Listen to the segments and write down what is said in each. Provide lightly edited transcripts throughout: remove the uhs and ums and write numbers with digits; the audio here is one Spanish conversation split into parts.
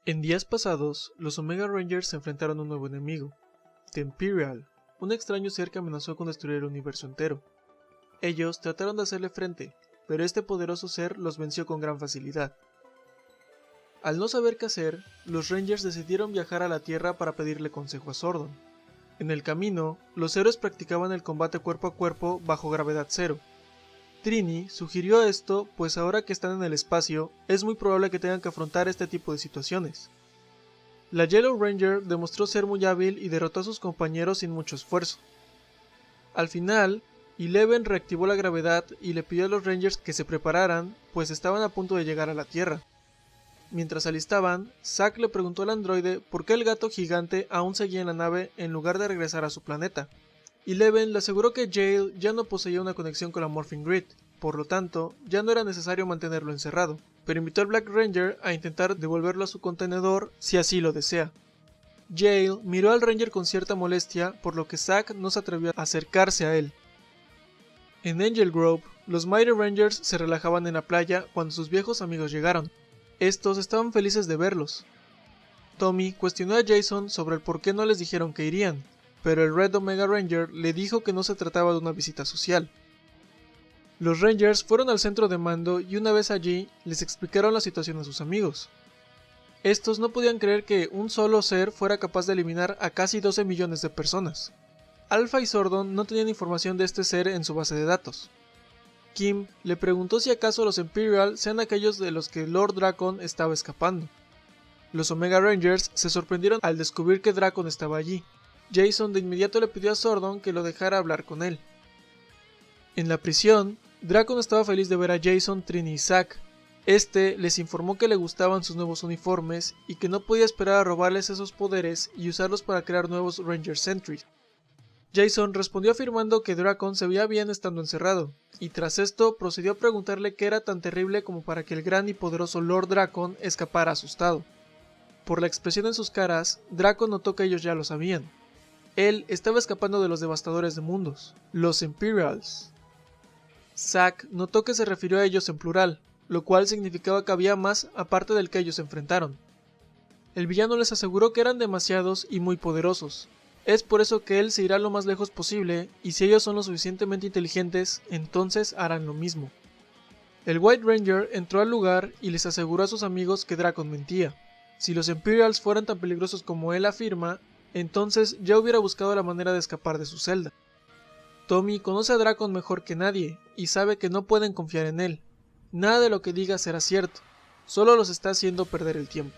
En días pasados, los Omega Rangers se enfrentaron a un nuevo enemigo, The Imperial, un extraño ser que amenazó con destruir el universo entero. Ellos trataron de hacerle frente, pero este poderoso ser los venció con gran facilidad. Al no saber qué hacer, los Rangers decidieron viajar a la Tierra para pedirle consejo a Zordon. En el camino, los héroes practicaban el combate cuerpo a cuerpo bajo gravedad cero. Trini sugirió esto, pues ahora que están en el espacio, es muy probable que tengan que afrontar este tipo de situaciones. La Yellow Ranger demostró ser muy hábil y derrotó a sus compañeros sin mucho esfuerzo. Al final, Eleven reactivó la gravedad y le pidió a los Rangers que se prepararan, pues estaban a punto de llegar a la Tierra. Mientras se alistaban, Zack le preguntó al androide por qué el gato gigante aún seguía en la nave en lugar de regresar a su planeta. Eleven le aseguró que Jail ya no poseía una conexión con la Morphing Grid, por lo tanto, ya no era necesario mantenerlo encerrado, pero invitó al Black Ranger a intentar devolverlo a su contenedor si así lo desea. Jail miró al Ranger con cierta molestia, por lo que Zack no se atrevió a acercarse a él. En Angel Grove, los Mighty Rangers se relajaban en la playa cuando sus viejos amigos llegaron. Estos estaban felices de verlos. Tommy cuestionó a Jason sobre el por qué no les dijeron que irían, pero el Red Omega Ranger le dijo que no se trataba de una visita social. Los Rangers fueron al centro de mando y una vez allí les explicaron la situación a sus amigos. Estos no podían creer que un solo ser fuera capaz de eliminar a casi 12 millones de personas. Alpha y Zordon no tenían información de este ser en su base de datos. Kim le preguntó si acaso los Imperial sean aquellos de los que Lord Drakkon estaba escapando. Los Omega Rangers se sorprendieron al descubrir que Drakkon estaba allí. Jason de inmediato le pidió a Zordon que lo dejara hablar con él. En la prisión, Drakkon estaba feliz de ver a Jason, Trini y Zack. Este les informó que le gustaban sus nuevos uniformes y que no podía esperar a robarles esos poderes y usarlos para crear nuevos Ranger Sentries. Jason respondió afirmando que Drakkon se veía bien estando encerrado, y tras esto procedió a preguntarle qué era tan terrible como para que el gran y poderoso Lord Drakkon escapara asustado. Por la expresión en sus caras, Drakkon notó que ellos ya lo sabían. Él estaba escapando de los devastadores de mundos, los Imperials. Zack notó que se refirió a ellos en plural, lo cual significaba que había más aparte del que ellos se enfrentaron. El villano les aseguró que eran demasiados y muy poderosos. Es por eso que él se irá lo más lejos posible, y si ellos son lo suficientemente inteligentes, entonces harán lo mismo. El White Ranger entró al lugar y les aseguró a sus amigos que Drakkon mentía. Si los Imperials fueran tan peligrosos como él afirma, entonces ya hubiera buscado la manera de escapar de su celda. Tommy conoce a Drakkon mejor que nadie, y sabe que no pueden confiar en él. Nada de lo que diga será cierto, solo los está haciendo perder el tiempo.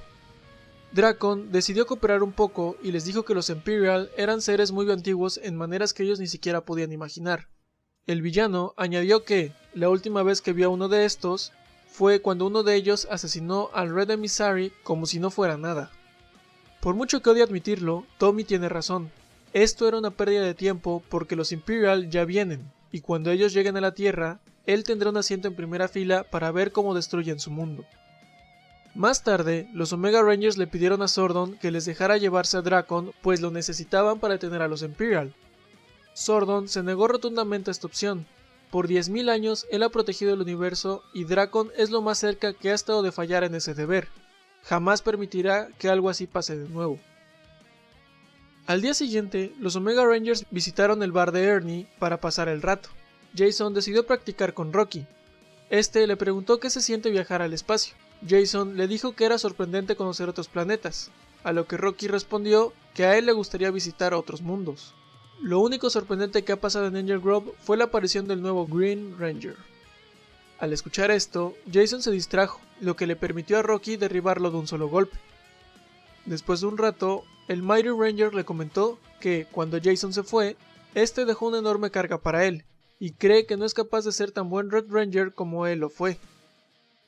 Drakkon decidió cooperar un poco y les dijo que los Imperial eran seres muy antiguos en maneras que ellos ni siquiera podían imaginar. El villano añadió que, la última vez que vio a uno de estos, fue cuando uno de ellos asesinó al Red Emissary como si no fuera nada. Por mucho que odie admitirlo, Tommy tiene razón. Esto era una pérdida de tiempo porque los Imperial ya vienen, y cuando ellos lleguen a la Tierra, él tendrá un asiento en primera fila para ver cómo destruyen su mundo. Más tarde, los Omega Rangers le pidieron a Zordon que les dejara llevarse a Drakkon, pues lo necesitaban para detener a los Imperial. Zordon se negó rotundamente a esta opción. Por 10.000 años él ha protegido el universo y Drakkon es lo más cerca que ha estado de fallar en ese deber. Jamás permitirá que algo así pase de nuevo. Al día siguiente, los Omega Rangers visitaron el bar de Ernie para pasar el rato. Jason decidió practicar con Rocky. Este le preguntó qué se siente viajar al espacio. Jason le dijo que era sorprendente conocer otros planetas, a lo que Rocky respondió que a él le gustaría visitar otros mundos. Lo único sorprendente que ha pasado en Angel Grove fue la aparición del nuevo Green Ranger. Al escuchar esto, Jason se distrajo, lo que le permitió a Rocky derribarlo de un solo golpe. Después de un rato, el Mighty Ranger le comentó que, cuando Jason se fue, este dejó una enorme carga para él, y cree que no es capaz de ser tan buen Red Ranger como él lo fue.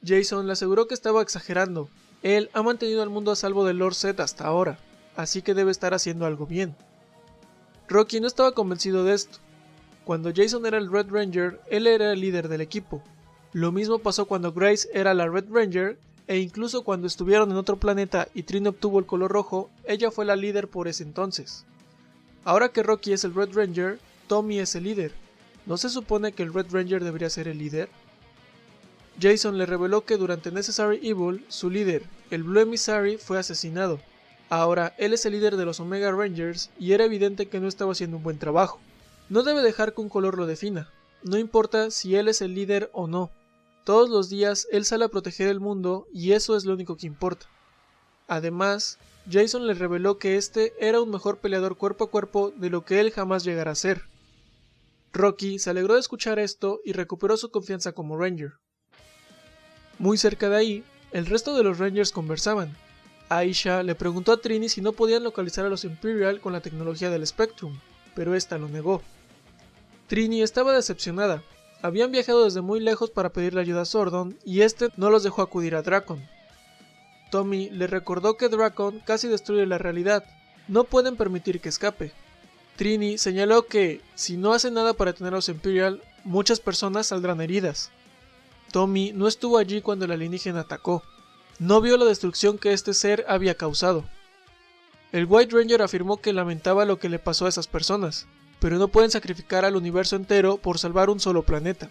Jason le aseguró que estaba exagerando. Él ha mantenido al mundo a salvo de Lord Zed hasta ahora, así que debe estar haciendo algo bien. Rocky no estaba convencido de esto. Cuando Jason era el Red Ranger, él era el líder del equipo. Lo mismo pasó cuando Grace era la Red Ranger, e incluso cuando estuvieron en otro planeta y Trini obtuvo el color rojo, ella fue la líder por ese entonces. Ahora que Rocky es el Red Ranger, Tommy es el líder. ¿No se supone que el Red Ranger debería ser el líder? Jason le reveló que durante Necessary Evil, su líder, el Blue Emissary fue asesinado. Ahora él es el líder de los Omega Rangers y era evidente que no estaba haciendo un buen trabajo. No debe dejar que un color lo defina, no importa si él es el líder o no. Todos los días él sale a proteger el mundo y eso es lo único que importa. Además, Jason le reveló que este era un mejor peleador cuerpo a cuerpo de lo que él jamás llegara a ser. Rocky se alegró de escuchar esto y recuperó su confianza como Ranger. Muy cerca de ahí, el resto de los Rangers conversaban. Aisha le preguntó a Trini si no podían localizar a los Imperial con la tecnología del Spectrum, pero esta lo negó. Trini estaba decepcionada. Habían viajado desde muy lejos para pedirle ayuda a Zordon y este no los dejó acudir a Drakon. Tommy le recordó que Drakon casi destruye la realidad, no pueden permitir que escape. Trini señaló que, si no hace nada para detener a los Imperial, muchas personas saldrán heridas. Tommy no estuvo allí cuando el alienígena atacó. No vio la destrucción que este ser había causado. El White Ranger afirmó que lamentaba lo que le pasó a esas personas, pero no pueden sacrificar al universo entero por salvar un solo planeta.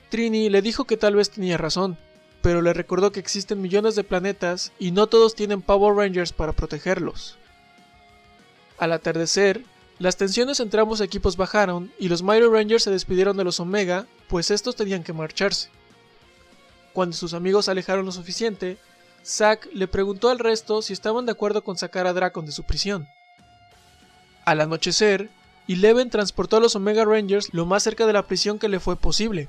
Trini le dijo que tal vez tenía razón, pero le recordó que existen millones de planetas y no todos tienen Power Rangers para protegerlos. Al atardecer, las tensiones entre ambos equipos bajaron y los Mighty Rangers se despidieron de los Omega, pues estos tenían que marcharse. Cuando sus amigos se alejaron lo suficiente, Zack le preguntó al resto si estaban de acuerdo con sacar a Drakon de su prisión. Al anochecer, Eleven transportó a los Omega Rangers lo más cerca de la prisión que le fue posible.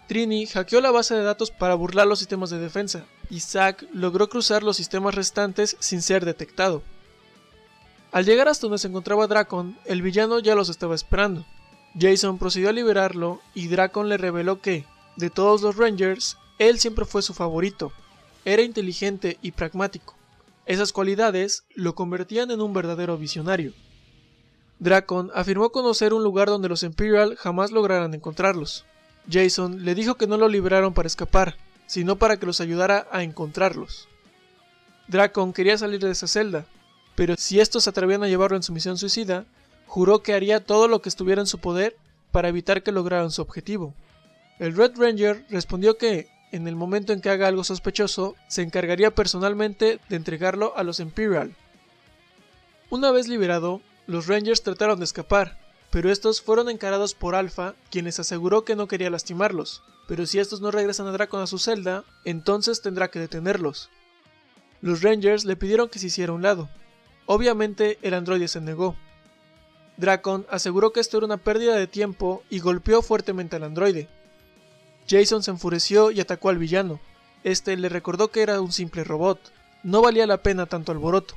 Trini hackeó la base de datos para burlar los sistemas de defensa, y Zack logró cruzar los sistemas restantes sin ser detectado. Al llegar hasta donde se encontraba Drakon, el villano ya los estaba esperando. Jason procedió a liberarlo y Drakon le reveló que, de todos los Rangers, él siempre fue su favorito. Era inteligente y pragmático. Esas cualidades lo convertían en un verdadero visionario. Drakon afirmó conocer un lugar donde los Imperial jamás lograran encontrarlos. Jason le dijo que no lo liberaron para escapar, sino para que los ayudara a encontrarlos. Drakon quería salir de esa celda, pero si estos se atrevían a llevarlo en su misión suicida, juró que haría todo lo que estuviera en su poder para evitar que lograran su objetivo. El Red Ranger respondió que, en el momento en que haga algo sospechoso, se encargaría personalmente de entregarlo a los Imperial. Una vez liberado, los Rangers trataron de escapar, pero estos fueron encarados por Alpha, quien les aseguró que no quería lastimarlos, pero si estos no regresan a Drakon a su celda, entonces tendrá que detenerlos. Los Rangers le pidieron que se hiciera a un lado. Obviamente el androide se negó. Drakon aseguró que esto era una pérdida de tiempo y golpeó fuertemente al androide. Jason se enfureció y atacó al villano. Este le recordó que era un simple robot, no valía la pena tanto alboroto.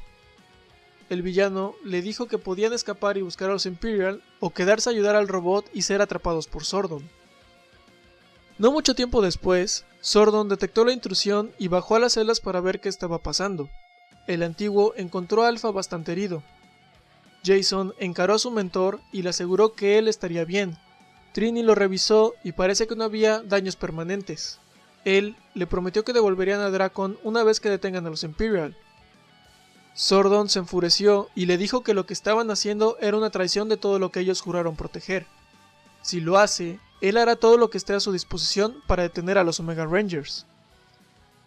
El villano le dijo que podían escapar y buscar a los Imperial o quedarse a ayudar al robot y ser atrapados por Zordon. No mucho tiempo después, Zordon detectó la intrusión y bajó a las celdas para ver qué estaba pasando. El antiguo encontró a Alpha bastante herido. Jason encaró a su mentor y le aseguró que él estaría bien. Trini lo revisó y parece que no había daños permanentes. Él le prometió que devolverían a Drakon una vez que detengan a los Imperial. Zordon se enfureció y le dijo que lo que estaban haciendo era una traición de todo lo que ellos juraron proteger. Si lo hace, él hará todo lo que esté a su disposición para detener a los Omega Rangers.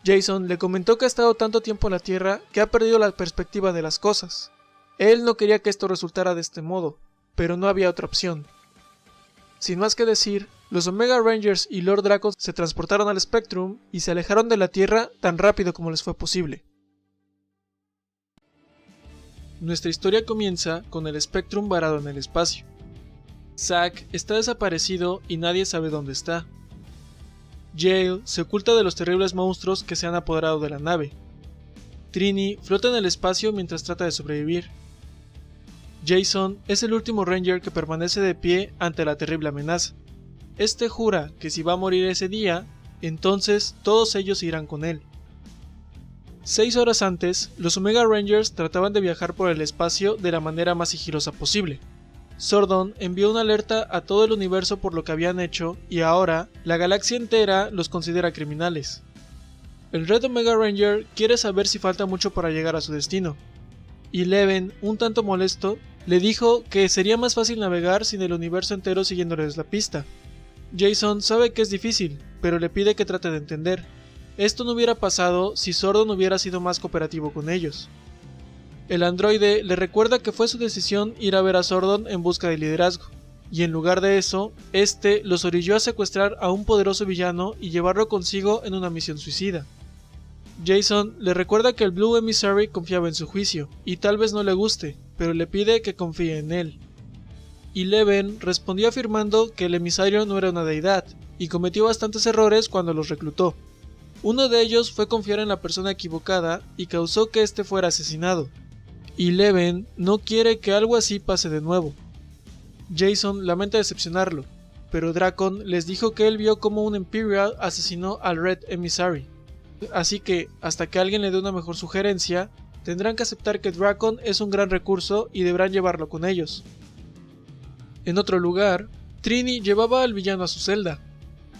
Jason le comentó que ha estado tanto tiempo en la Tierra que ha perdido la perspectiva de las cosas. Él no quería que esto resultara de este modo, pero no había otra opción. Sin más que decir, los Omega Rangers y Lord Drakkon se transportaron al Spectrum y se alejaron de la Tierra tan rápido como les fue posible. Nuestra historia comienza con el Spectrum varado en el espacio. Zack está desaparecido y nadie sabe dónde está. Yale se oculta de los terribles monstruos que se han apoderado de la nave. Trini flota en el espacio mientras trata de sobrevivir. Jason es el último Ranger que permanece de pie ante la terrible amenaza. Este jura que si va a morir ese día, entonces todos ellos irán con él. 6 horas antes, los Omega Rangers trataban de viajar por el espacio de la manera más sigilosa posible. Zordon envió una alerta a todo el universo por lo que habían hecho y ahora la galaxia entera los considera criminales. El Red Omega Ranger quiere saber si falta mucho para llegar a su destino. Eleven, un tanto molesto, le dijo que sería más fácil navegar sin el universo entero siguiéndoles la pista. Jason sabe que es difícil, pero le pide que trate de entender. Esto no hubiera pasado si Zordon hubiera sido más cooperativo con ellos. El androide le recuerda que fue su decisión ir a ver a Zordon en busca de liderazgo, y en lugar de eso, este los orilló a secuestrar a un poderoso villano y llevarlo consigo en una misión suicida. Jason le recuerda que el Blue Emissary confiaba en su juicio, y tal vez no le guste, pero le pide que confíe en él. Eleven respondió afirmando que el emisario no era una deidad, y cometió bastantes errores cuando los reclutó. Uno de ellos fue confiar en la persona equivocada y causó que éste fuera asesinado. Eleven no quiere que algo así pase de nuevo. Jason lamenta decepcionarlo, pero Drakon les dijo que él vio cómo un Imperial asesinó al Red Emissary. Así que, hasta que alguien le dé una mejor sugerencia, tendrán que aceptar que Drakon es un gran recurso y deberán llevarlo con ellos. En otro lugar, Trini llevaba al villano a su celda.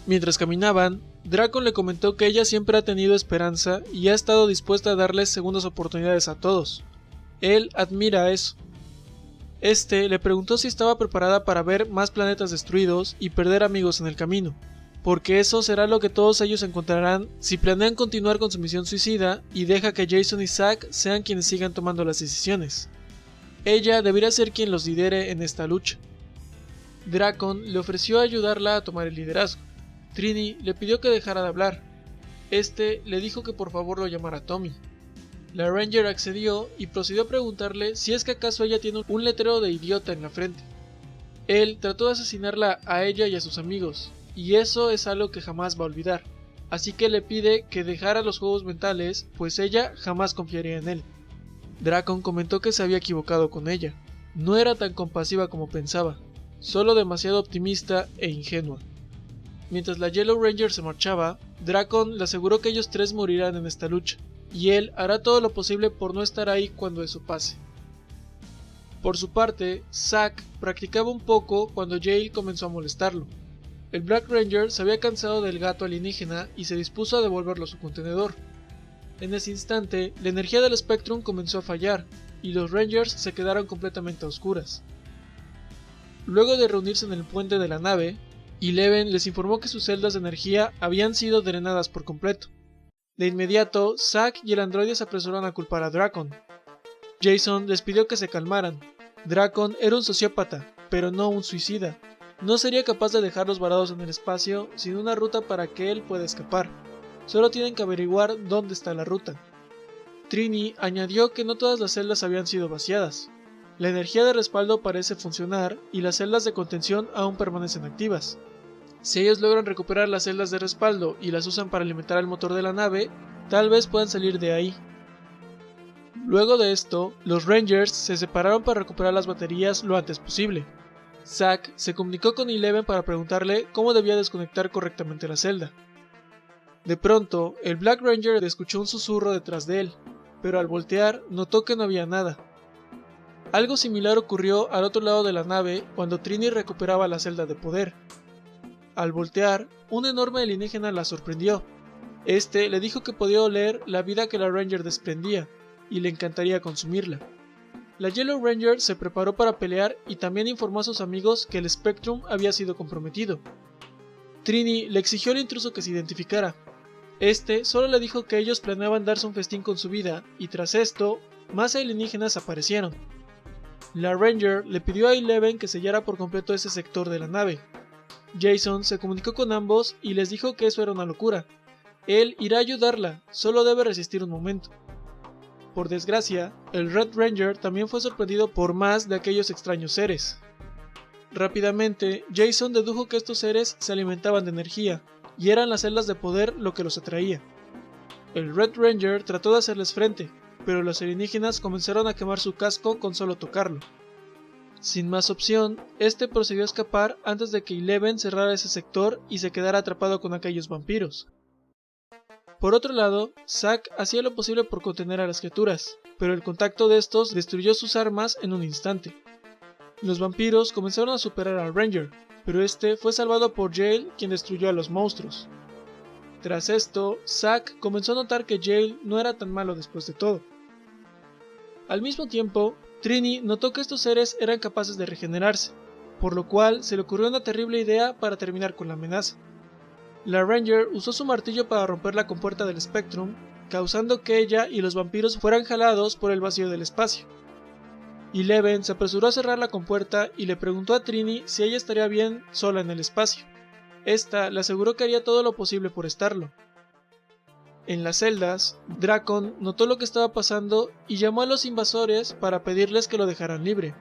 Mientras caminaban, Drakon le comentó que ella siempre ha tenido esperanza y ha estado dispuesta a darles segundas oportunidades a todos. Él admira eso. Este le preguntó si estaba preparada para ver más planetas destruidos y perder amigos en el camino, porque eso será lo que todos ellos encontrarán si planean continuar con su misión suicida y deja que Jason y Zack sean quienes sigan tomando las decisiones. Ella debería ser quien los lidere en esta lucha. Drakon le ofreció ayudarla a tomar el liderazgo. Trini le pidió que dejara de hablar. Este le dijo que por favor lo llamara Tommy. La Ranger accedió y procedió a preguntarle si es que acaso ella tiene un letrero de idiota en la frente. Él trató de asesinarla a ella y a sus amigos, y eso es algo que jamás va a olvidar, así que le pide que dejara los juegos mentales, pues ella jamás confiaría en él. Drakon comentó que se había equivocado con ella, no era tan compasiva como pensaba, solo demasiado optimista e ingenua. Mientras la Yellow Ranger se marchaba, Drakon le aseguró que ellos tres morirán en esta lucha, y él hará todo lo posible por no estar ahí cuando eso pase. Por su parte, Zack practicaba un poco cuando Jail comenzó a molestarlo. El Black Ranger se había cansado del gato alienígena y se dispuso a devolverlo a su contenedor. En ese instante, la energía del Spectrum comenzó a fallar, y los Rangers se quedaron completamente a oscuras. Luego de reunirse en el puente de la nave, Eleven les informó que sus celdas de energía habían sido drenadas por completo. De inmediato, Zack y el androide se apresuraron a culpar a Drakon. Jason les pidió que se calmaran. Drakon era un sociópata, pero no un suicida. No sería capaz de dejarlos varados en el espacio sin una ruta para que él pueda escapar. Solo tienen que averiguar dónde está la ruta. Trini añadió que no todas las celdas habían sido vaciadas. La energía de respaldo parece funcionar y las celdas de contención aún permanecen activas. Si ellos logran recuperar las celdas de respaldo y las usan para alimentar el motor de la nave, tal vez puedan salir de ahí. Luego de esto, los Rangers se separaron para recuperar las baterías lo antes posible. Zack se comunicó con Eleven para preguntarle cómo debía desconectar correctamente la celda. De pronto, el Black Ranger escuchó un susurro detrás de él, pero al voltear notó que no había nada. Algo similar ocurrió al otro lado de la nave cuando Trini recuperaba la celda de poder. Al voltear, un enorme alienígena la sorprendió. Este le dijo que podía oler la vida que la Ranger desprendía, y le encantaría consumirla. La Yellow Ranger se preparó para pelear y también informó a sus amigos que el Spectrum había sido comprometido. Trini le exigió al intruso que se identificara. Este solo le dijo que ellos planeaban darse un festín con su vida, y tras esto, más alienígenas aparecieron. La Ranger le pidió a Eleven que sellara por completo ese sector de la nave. Jason se comunicó con ambos y les dijo que eso era una locura. Él irá a ayudarla, solo debe resistir un momento. Por desgracia, el Red Ranger también fue sorprendido por más de aquellos extraños seres. Rápidamente, Jason dedujo que estos seres se alimentaban de energía, y eran las celdas de poder lo que los atraía. El Red Ranger trató de hacerles frente, pero los alienígenas comenzaron a quemar su casco con solo tocarlo. Sin más opción, este procedió a escapar antes de que Eleven cerrara ese sector y se quedara atrapado con aquellos vampiros. Por otro lado, Zack hacía lo posible por contener a las criaturas, pero el contacto de estos destruyó sus armas en un instante. Los vampiros comenzaron a superar al Ranger, pero este fue salvado por Jail, quien destruyó a los monstruos. Tras esto, Zack comenzó a notar que Jail no era tan malo después de todo. Al mismo tiempo, Trini notó que estos seres eran capaces de regenerarse, por lo cual se le ocurrió una terrible idea para terminar con la amenaza. La Ranger usó su martillo para romper la compuerta del Spectrum, causando que ella y los vampiros fueran jalados por el vacío del espacio. Eleven se apresuró a cerrar la compuerta y le preguntó a Trini si ella estaría bien sola en el espacio. Esta le aseguró que haría todo lo posible por estarlo. En las celdas, Drakon notó lo que estaba pasando y llamó a los invasores para pedirles que lo dejaran libre.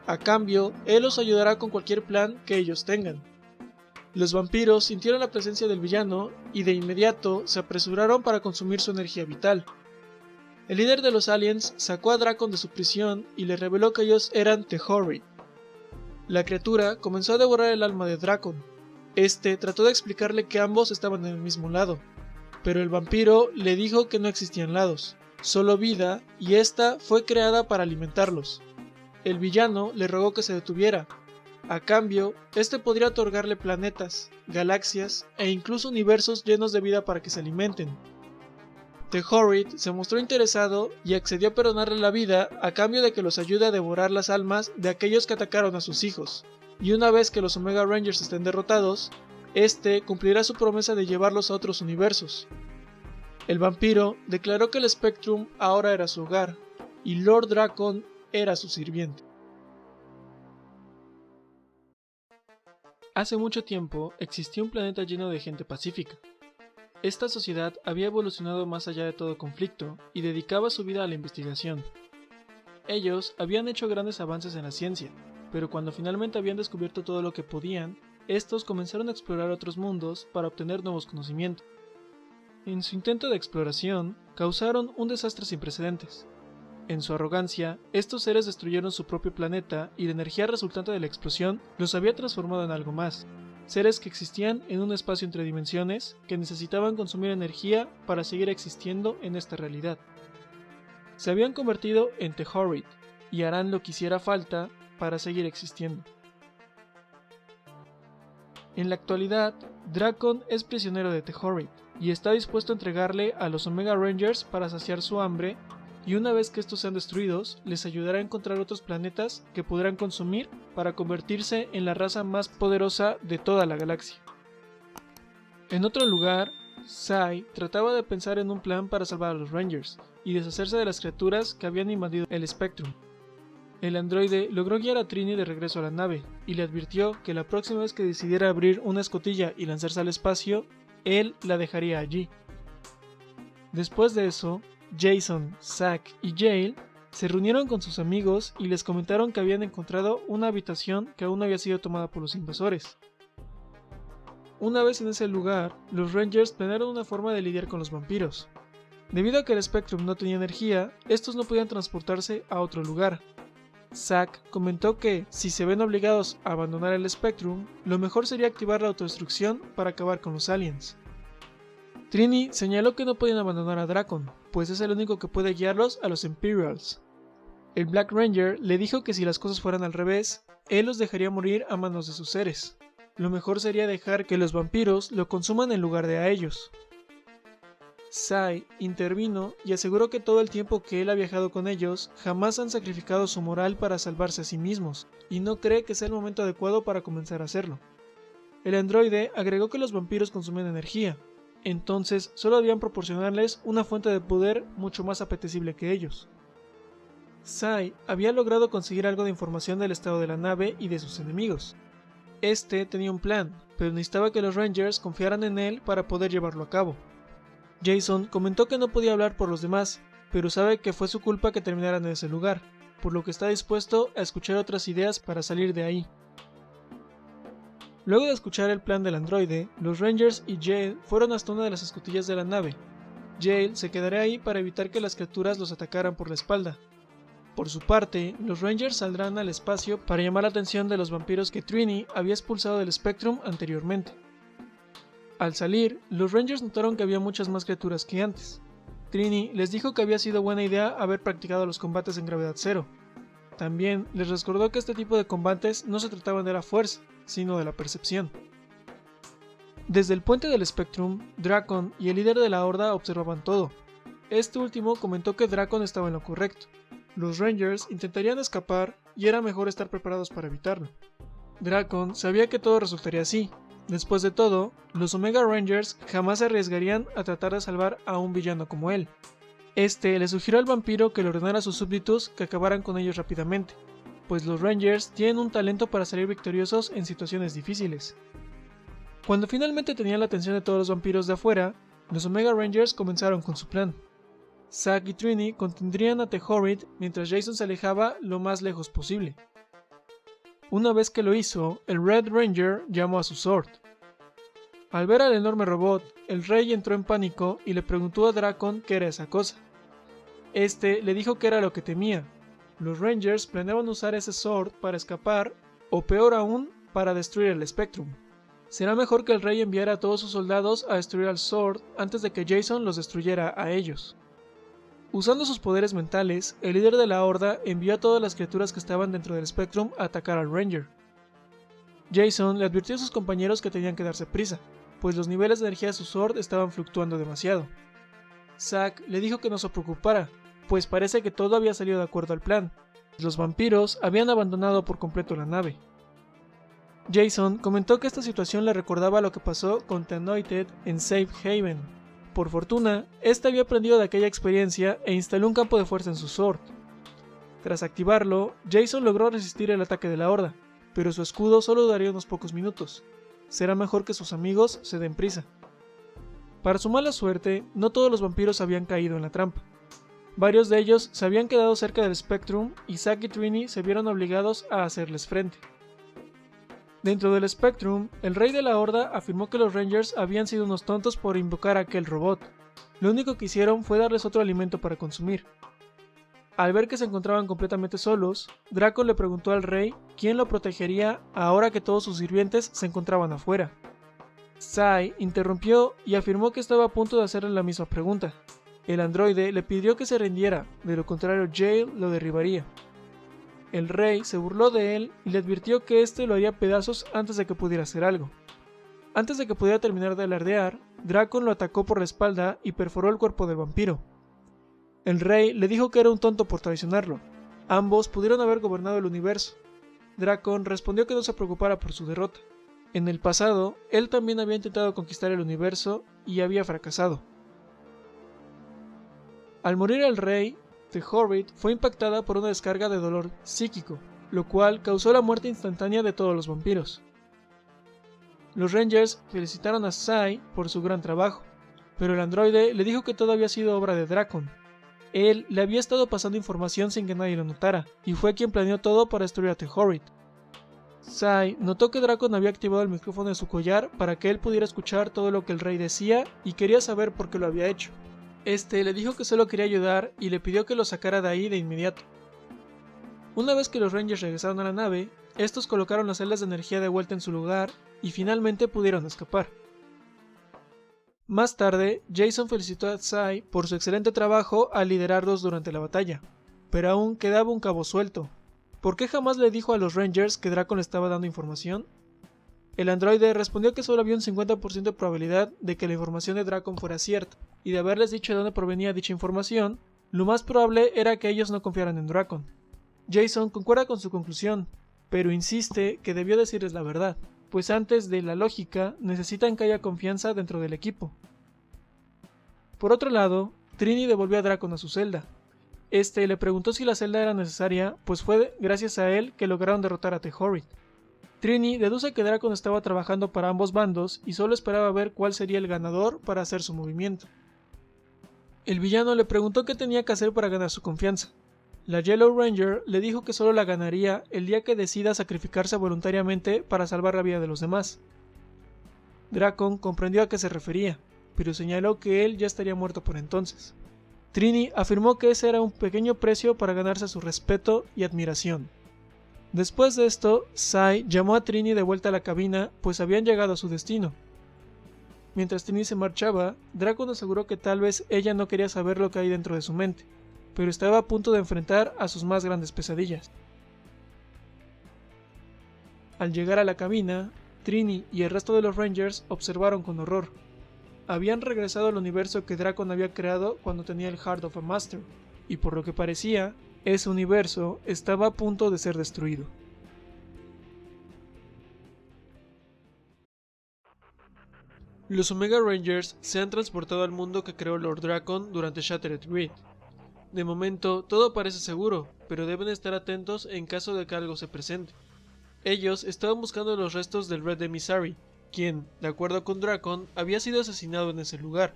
A cambio, él los ayudará con cualquier plan que ellos tengan. Los vampiros sintieron la presencia del villano y de inmediato se apresuraron para consumir su energía vital. El líder de los aliens sacó a Drakon de su prisión y le reveló que ellos eran Tehorid. La criatura comenzó a devorar el alma de Drakon. Este trató de explicarle que ambos estaban en el mismo lado, pero el vampiro le dijo que no existían lados, solo vida, y esta fue creada para alimentarlos. El villano le rogó que se detuviera. A cambio, este podría otorgarle planetas, galaxias e incluso universos llenos de vida para que se alimenten. Tehorid se mostró interesado y accedió a perdonarle la vida a cambio de que los ayude a devorar las almas de aquellos que atacaron a sus hijos, y una vez que los Omega Rangers estén derrotados, este cumplirá su promesa de llevarlos a otros universos. El vampiro declaró que el Spectrum ahora era su hogar, y Lord Drakon era su sirviente. Hace mucho tiempo existía un planeta lleno de gente pacífica. Esta sociedad había evolucionado más allá de todo conflicto y dedicaba su vida a la investigación. Ellos habían hecho grandes avances en la ciencia, pero cuando finalmente habían descubierto todo lo que podían, estos comenzaron a explorar otros mundos para obtener nuevos conocimientos. En su intento de exploración, causaron un desastre sin precedentes. En su arrogancia, estos seres destruyeron su propio planeta y la energía resultante de la explosión los había transformado en algo más. Seres que existían en un espacio entre dimensiones que necesitaban consumir energía para seguir existiendo en esta realidad. Se habían convertido en Tehorid y harán lo que hiciera falta para seguir existiendo. En la actualidad, Drakon es prisionero de Tehorid y está dispuesto a entregarle a los Omega Rangers para saciar su hambre, y una vez que estos sean destruidos, les ayudará a encontrar otros planetas que podrán consumir para convertirse en la raza más poderosa de toda la galaxia. En otro lugar, Sai trataba de pensar en un plan para salvar a los Rangers y deshacerse de las criaturas que habían invadido el Spectrum. El androide logró guiar a Trini de regreso a la nave y le advirtió que la próxima vez que decidiera abrir una escotilla y lanzarse al espacio, él la dejaría allí. Después de eso, Jason, Zack y Yale se reunieron con sus amigos y les comentaron que habían encontrado una habitación que aún no había sido tomada por los invasores. Una vez en ese lugar, los Rangers planearon una forma de lidiar con los vampiros. Debido a que el Spectrum no tenía energía, estos no podían transportarse a otro lugar. Zack comentó que, si se ven obligados a abandonar el Spectrum, lo mejor sería activar la autodestrucción para acabar con los aliens. Trini señaló que no podían abandonar a Drakon, pues es el único que puede guiarlos a los Imperials. El Black Ranger le dijo que si las cosas fueran al revés, él los dejaría morir a manos de sus seres. Lo mejor sería dejar que los vampiros lo consuman en lugar de a ellos. Sai intervino y aseguró que todo el tiempo que él ha viajado con ellos, jamás han sacrificado su moral para salvarse a sí mismos, y no cree que sea el momento adecuado para comenzar a hacerlo. El androide agregó que los vampiros consumen energía, entonces solo debían proporcionarles una fuente de poder mucho más apetecible que ellos. Sai había logrado conseguir algo de información del estado de la nave y de sus enemigos. Este tenía un plan, pero necesitaba que los Rangers confiaran en él para poder llevarlo a cabo. Jason comentó que no podía hablar por los demás, pero sabe que fue su culpa que terminaran en ese lugar, por lo que está dispuesto a escuchar otras ideas para salir de ahí. Luego de escuchar el plan del androide, los Rangers y Yale fueron hasta una de las escotillas de la nave. Yale se quedaría ahí para evitar que las criaturas los atacaran por la espalda. Por su parte, los Rangers saldrán al espacio para llamar la atención de los vampiros que Trini había expulsado del Spectrum anteriormente. Al salir, los Rangers notaron que había muchas más criaturas que antes. Trini les dijo que había sido buena idea haber practicado los combates en gravedad cero. También les recordó que este tipo de combates no se trataban de la fuerza, sino de la percepción. Desde el puente del Spectrum, Drakon y el líder de la Horda observaban todo. Este último comentó que Drakon estaba en lo correcto. Los Rangers intentarían escapar y era mejor estar preparados para evitarlo. Drakon sabía que todo resultaría así, Después de todo, los Omega Rangers jamás se arriesgarían a tratar de salvar a un villano como él. Este le sugirió al vampiro que le ordenara a sus súbditos que acabaran con ellos rápidamente, pues los Rangers tienen un talento para salir victoriosos en situaciones difíciles. Cuando finalmente tenían la atención de todos los vampiros de afuera, los Omega Rangers comenzaron con su plan. Zack y Trini contendrían a The-Horrid mientras Jason se alejaba lo más lejos posible. Una vez que lo hizo, el Red Ranger llamó a su Zord. Al ver al enorme robot, el rey entró en pánico y le preguntó a Drakon qué era esa cosa. Este le dijo que era lo que temía. Los Rangers planeaban usar ese Zord para escapar, o peor aún, para destruir el Spectrum. Será mejor que el rey enviara a todos sus soldados a destruir al Zord antes de que Jason los destruyera a ellos. Usando sus poderes mentales, el líder de la Horda envió a todas las criaturas que estaban dentro del Spectrum a atacar al Ranger. Jason le advirtió a sus compañeros que tenían que darse prisa, pues los niveles de energía de su Zord estaban fluctuando demasiado. Zack le dijo que no se preocupara, pues parece que todo había salido de acuerdo al plan. Los vampiros habían abandonado por completo la nave. Jason comentó que esta situación le recordaba lo que pasó con The Anointed en Safe Haven. Por fortuna, este había aprendido de aquella experiencia e instaló un campo de fuerza en su Zord. Tras activarlo, Jason logró resistir el ataque de la Horda, pero su escudo solo duraría unos pocos minutos. Será mejor que sus amigos se den prisa. Para su mala suerte, no todos los vampiros habían caído en la trampa. Varios de ellos se habían quedado cerca del Spectrum y Zack y Trini se vieron obligados a hacerles frente. Dentro del Spectrum, el rey de la Horda afirmó que los Rangers habían sido unos tontos por invocar a aquel robot. Lo único que hicieron fue darles otro alimento para consumir. Al ver que se encontraban completamente solos, Drakon le preguntó al rey quién lo protegería ahora que todos sus sirvientes se encontraban afuera. Sai interrumpió y afirmó que estaba a punto de hacerle la misma pregunta. El androide le pidió que se rindiera, de lo contrario Jael lo derribaría. El rey se burló de él y le advirtió que este lo haría pedazos antes de que pudiera hacer algo. Antes de que pudiera terminar de alardear, Drakon lo atacó por la espalda y perforó el cuerpo del vampiro. El rey le dijo que era un tonto por traicionarlo. Ambos pudieron haber gobernado el universo. Drakon respondió que no se preocupara por su derrota. En el pasado, él también había intentado conquistar el universo y había fracasado. Al morir el rey, The-Horrid fue impactada por una descarga de dolor psíquico, lo cual causó la muerte instantánea de todos los vampiros. Los Rangers felicitaron a Sai por su gran trabajo, pero el androide le dijo que todo había sido obra de Drakon. Él le había estado pasando información sin que nadie lo notara, y fue quien planeó todo para destruir a The-Horrid. Sai notó que Drakon había activado el micrófono de su collar para que él pudiera escuchar todo lo que el rey decía y quería saber por qué lo había hecho. Este le dijo que solo quería ayudar y le pidió que lo sacara de ahí de inmediato. Una vez que los Rangers regresaron a la nave, estos colocaron las celdas de energía de vuelta en su lugar y finalmente pudieron escapar. Más tarde, Jason felicitó a Sai por su excelente trabajo al liderarlos durante la batalla, pero aún quedaba un cabo suelto. ¿Por qué jamás le dijo a los Rangers que Drakon le estaba dando información? El androide respondió que solo había un 50% de probabilidad de que la información de Drakon fuera cierta, y de haberles dicho de dónde provenía dicha información, lo más probable era que ellos no confiaran en Drakon. Jason concuerda con su conclusión, pero insiste que debió decirles la verdad, pues antes de la lógica necesitan que haya confianza dentro del equipo. Por otro lado, Trini devolvió a Drakon a su celda. Este le preguntó si la celda era necesaria, pues fue gracias a él que lograron derrotar a The-Horrid. Trini deduce que Drakon estaba trabajando para ambos bandos y solo esperaba ver cuál sería el ganador para hacer su movimiento. El villano le preguntó qué tenía que hacer para ganar su confianza. La Yellow Ranger le dijo que solo la ganaría el día que decida sacrificarse voluntariamente para salvar la vida de los demás. Drakon comprendió a qué se refería, pero señaló que él ya estaría muerto por entonces. Trini afirmó que ese era un pequeño precio para ganarse su respeto y admiración. Después de esto, Sai llamó a Trini de vuelta a la cabina, pues habían llegado a su destino. Mientras Trini se marchaba, Drakon aseguró que tal vez ella no quería saber lo que hay dentro de su mente, pero estaba a punto de enfrentar a sus más grandes pesadillas. Al llegar a la cabina, Trini y el resto de los Rangers observaron con horror. Habían regresado al universo que Drakon había creado cuando tenía el Heart of a Master, y por lo que parecía, ese universo estaba a punto de ser destruido. Los Omega Rangers se han transportado al mundo que creó Lord Drakkon durante Shattered Grid. De momento, todo parece seguro, pero deben estar atentos en caso de que algo se presente. Ellos estaban buscando los restos del Red Emissary, quien, de acuerdo con Drakkon, había sido asesinado en ese lugar.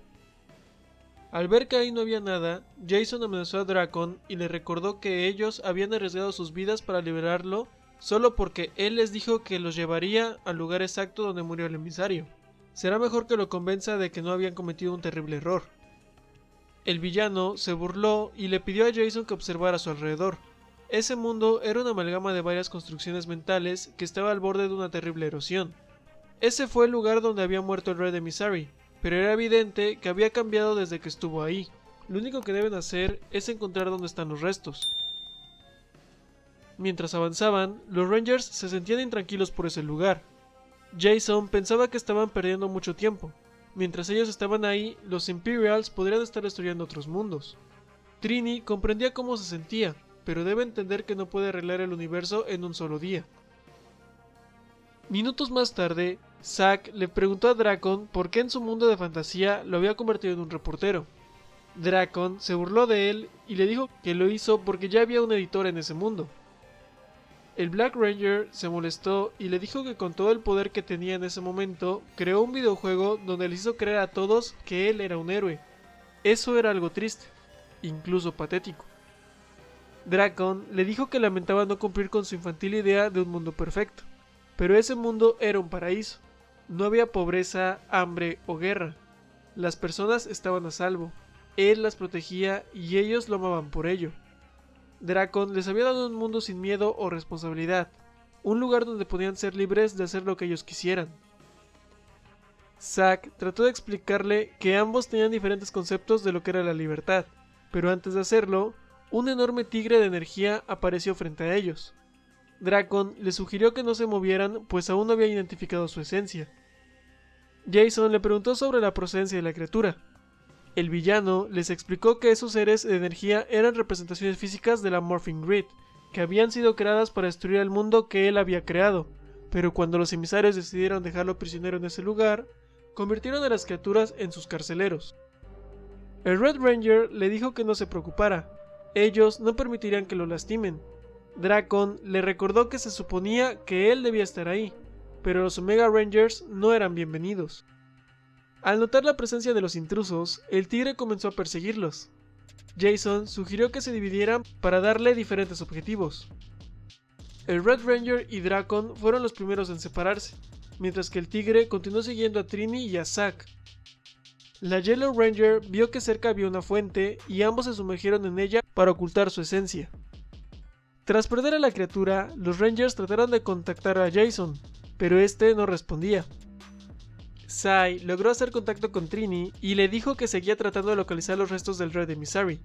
Al ver que ahí no había nada, Jason amenazó a Drakkon y le recordó que ellos habían arriesgado sus vidas para liberarlo solo porque él les dijo que los llevaría al lugar exacto donde murió el emisario. Será mejor que lo convenza de que no habían cometido un terrible error. El villano se burló y le pidió a Jason que observara a su alrededor. Ese mundo era una amalgama de varias construcciones mentales que estaba al borde de una terrible erosión. Ese fue el lugar donde había muerto el Red Emissary, pero era evidente que había cambiado desde que estuvo ahí. Lo único que deben hacer es encontrar dónde están los restos. Mientras avanzaban, los Rangers se sentían intranquilos por ese lugar. Jason pensaba que estaban perdiendo mucho tiempo. Mientras ellos estaban ahí, los Imperials podrían estar destruyendo otros mundos. Trini comprendía cómo se sentía, pero debe entender que no puede arreglar el universo en un solo día. Minutos más tarde, Zack le preguntó a Drakkon por qué en su mundo de fantasía lo había convertido en un reportero. Drakkon se burló de él y le dijo que lo hizo porque ya había un editor en ese mundo. El Black Ranger se molestó y le dijo que con todo el poder que tenía en ese momento, creó un videojuego donde les hizo creer a todos que él era un héroe. Eso era algo triste, incluso patético. Drakkon le dijo que lamentaba no cumplir con su infantil idea de un mundo perfecto, pero ese mundo era un paraíso. No había pobreza, hambre o guerra. Las personas estaban a salvo, él las protegía y ellos lo amaban por ello. Drakkon les había dado un mundo sin miedo o responsabilidad, un lugar donde podían ser libres de hacer lo que ellos quisieran. Zack trató de explicarle que ambos tenían diferentes conceptos de lo que era la libertad, pero antes de hacerlo, un enorme tigre de energía apareció frente a ellos. Drakkon les sugirió que no se movieran, pues aún no había identificado su esencia. Jason le preguntó sobre la procedencia de la criatura. El villano les explicó que esos seres de energía eran representaciones físicas de la Morphing Grid, que habían sido creadas para destruir el mundo que él había creado, pero cuando los emisarios decidieron dejarlo prisionero en ese lugar, convirtieron a las criaturas en sus carceleros. El Red Ranger le dijo que no se preocupara, ellos no permitirían que lo lastimen. Drakkon le recordó que se suponía que él debía estar ahí, pero los Omega Rangers no eran bienvenidos. Al notar la presencia de los intrusos, el tigre comenzó a perseguirlos. Jason sugirió que se dividieran para darle diferentes objetivos. El Red Ranger y Drakkon fueron los primeros en separarse, mientras que el tigre continuó siguiendo a Trini y a Zack. La Yellow Ranger vio que cerca había una fuente y ambos se sumergieron en ella para ocultar su esencia. Tras perder a la criatura, los Rangers trataron de contactar a Jason, pero este no respondía. Sai logró hacer contacto con Trini y le dijo que seguía tratando de localizar los restos del Red Emissary.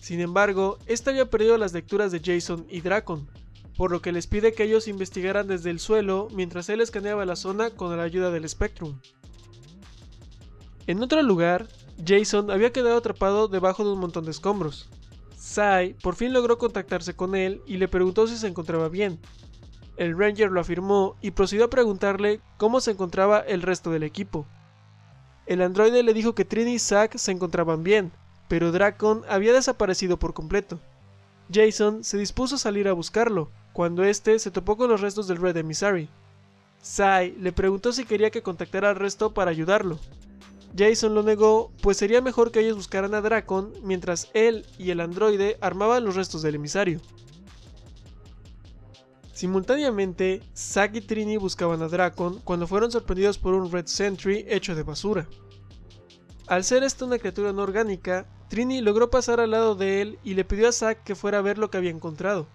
Sin embargo, esta había perdido las lecturas de Jason y Drakkon, por lo que les pide que ellos investigaran desde el suelo mientras él escaneaba la zona con la ayuda del Spectrum. En otro lugar, Jason había quedado atrapado debajo de un montón de escombros. Sai por fin logró contactarse con él y le preguntó si se encontraba bien. El Ranger lo afirmó y procedió a preguntarle cómo se encontraba el resto del equipo. El androide le dijo que Trini y Zack se encontraban bien, pero Drakkon había desaparecido por completo. Jason se dispuso a salir a buscarlo, cuando este se topó con los restos del Red Emissary. Sai le preguntó si quería que contactara al resto para ayudarlo. Jason lo negó, pues sería mejor que ellos buscaran a Drakkon mientras él y el androide armaban los restos del emisario. Simultáneamente, Zack y Trini buscaban a Drakkon cuando fueron sorprendidos por un Red Sentry hecho de basura. Al ser esta una criatura no orgánica, Trini logró pasar al lado de él y le pidió a Zack que fuera a ver lo que había encontrado.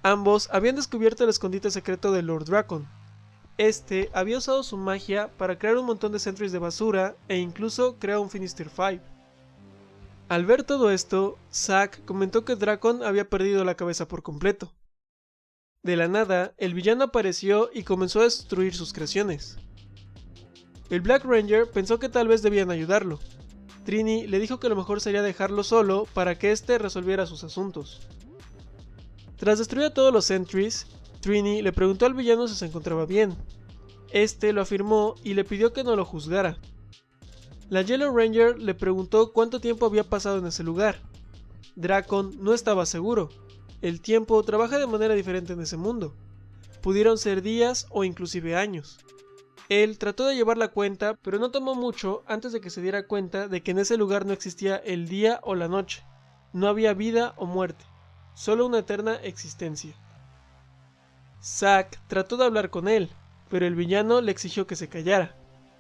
Ambos habían descubierto el escondite secreto de Lord Drakkon. Este había usado su magia para crear un montón de sentries de basura e incluso creó un Finister 5. Al ver todo esto, Zack comentó que Drakkon había perdido la cabeza por completo. De la nada, el villano apareció y comenzó a destruir sus creaciones. El Black Ranger pensó que tal vez debían ayudarlo. Trini le dijo que lo mejor sería dejarlo solo para que éste resolviera sus asuntos. Tras destruir a todos los sentries, Trini le preguntó al villano si se encontraba bien. Este lo afirmó y le pidió que no lo juzgara. La Yellow Ranger le preguntó cuánto tiempo había pasado en ese lugar. Dracon no estaba seguro. El tiempo trabaja de manera diferente en ese mundo. Pudieron ser días o inclusive años. Él trató de llevar la cuenta, pero no tomó mucho antes de que se diera cuenta de que en ese lugar no existía el día o la noche. No había vida o muerte, solo una eterna existencia. Zack trató de hablar con él, pero el villano le exigió que se callara.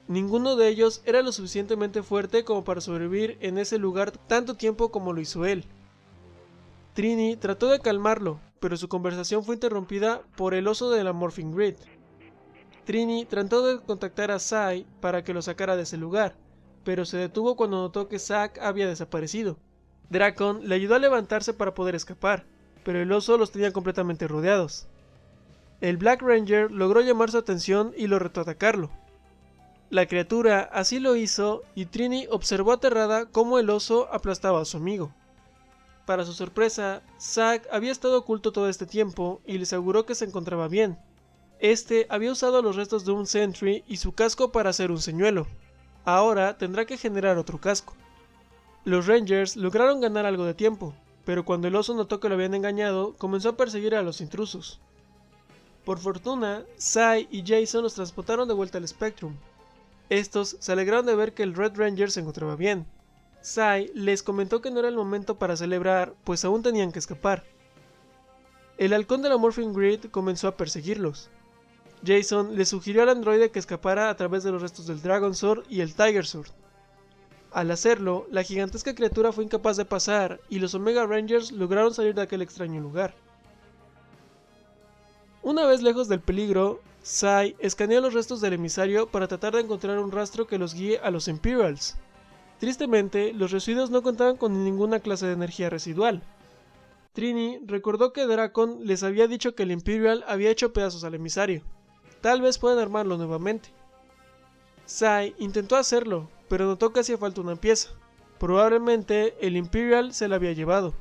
Ninguno de ellos era lo suficientemente fuerte como para sobrevivir en ese lugar tanto tiempo como lo hizo él. Trini trató de calmarlo, pero su conversación fue interrumpida por el oso de la Morphing Grid. Trini trató de contactar a Sai para que lo sacara de ese lugar, pero se detuvo cuando notó que Zack había desaparecido. Dracon le ayudó a levantarse para poder escapar, pero el oso los tenía completamente rodeados. El Black Ranger logró llamar su atención y lo retó a atacarlo. La criatura así lo hizo y Trini observó aterrada cómo el oso aplastaba a su amigo. Para su sorpresa, Zack había estado oculto todo este tiempo y les aseguró que se encontraba bien. Este había usado los restos de un Sentry y su casco para hacer un señuelo. Ahora tendrá que generar otro casco. Los Rangers lograron ganar algo de tiempo, pero cuando el oso notó que lo habían engañado, comenzó a perseguir a los intrusos. Por fortuna, Sai y Jason los transportaron de vuelta al Spectrum. Estos se alegraron de ver que el Red Ranger se encontraba bien. Sai les comentó que no era el momento para celebrar, pues aún tenían que escapar. El halcón de la Morphing Grid comenzó a perseguirlos. Jason le sugirió al androide que escapara a través de los restos del Dragon Sword y el Tiger Sword. Al hacerlo, la gigantesca criatura fue incapaz de pasar y los Omega Rangers lograron salir de aquel extraño lugar. Una vez lejos del peligro, Sai escaneó los restos del emisario para tratar de encontrar un rastro que los guíe a los Imperials. Tristemente, los residuos no contaban con ninguna clase de energía residual. Trini recordó que Dracon les había dicho que el Imperial había hecho pedazos al emisario. Tal vez puedan armarlo nuevamente. Sai intentó hacerlo, pero notó que hacía falta una pieza. Probablemente el Imperial se la había llevado.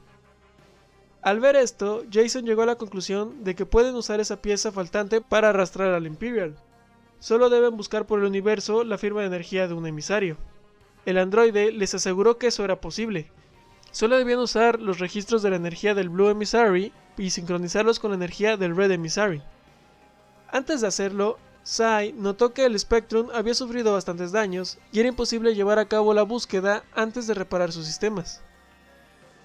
Al ver esto, Jason llegó a la conclusión de que pueden usar esa pieza faltante para arrastrar al Imperial. Solo deben buscar por el universo la firma de energía de un emisario. El androide les aseguró que eso era posible. Solo debían usar los registros de la energía del Blue Emissary y sincronizarlos con la energía del Red Emissary. Antes de hacerlo, Sai notó que el Spectrum había sufrido bastantes daños y era imposible llevar a cabo la búsqueda antes de reparar sus sistemas.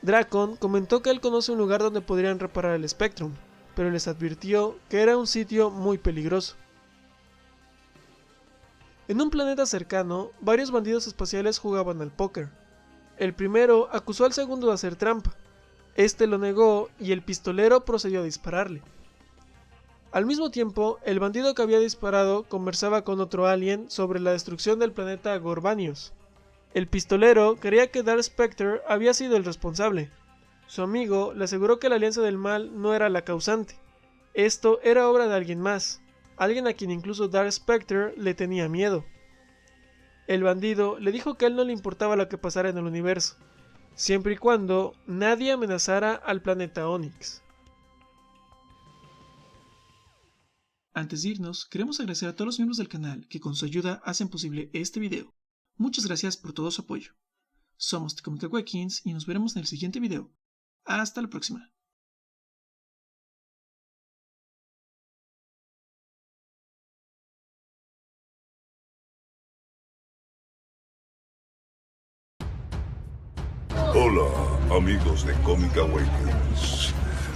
Dracon comentó que él conoce un lugar donde podrían reparar el Spectrum, pero les advirtió que era un sitio muy peligroso. En un planeta cercano, varios bandidos espaciales jugaban al póker. El primero acusó al segundo de hacer trampa. Este lo negó y el pistolero procedió a dispararle. Al mismo tiempo, el bandido que había disparado conversaba con otro alien sobre la destrucción del planeta Gorbanios. El pistolero creía que Dark Spectre había sido el responsable. Su amigo le aseguró que la Alianza del Mal no era la causante. Esto era obra de alguien más, alguien a quien incluso Dark Spectre le tenía miedo. El bandido le dijo que a él no le importaba lo que pasara en el universo, siempre y cuando nadie amenazara al planeta Onyx. Antes de irnos, queremos agradecer a todos los miembros del canal que con su ayuda hacen posible este video. Muchas gracias por todo su apoyo. Somos The Comic Awakens y nos veremos en el siguiente video. Hasta la próxima. Hola, amigos de Comic Awakens.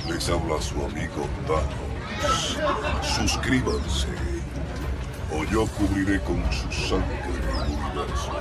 Les habla su amigo Thanos. Suscríbanse, o yo cubriré con su sangre el universo.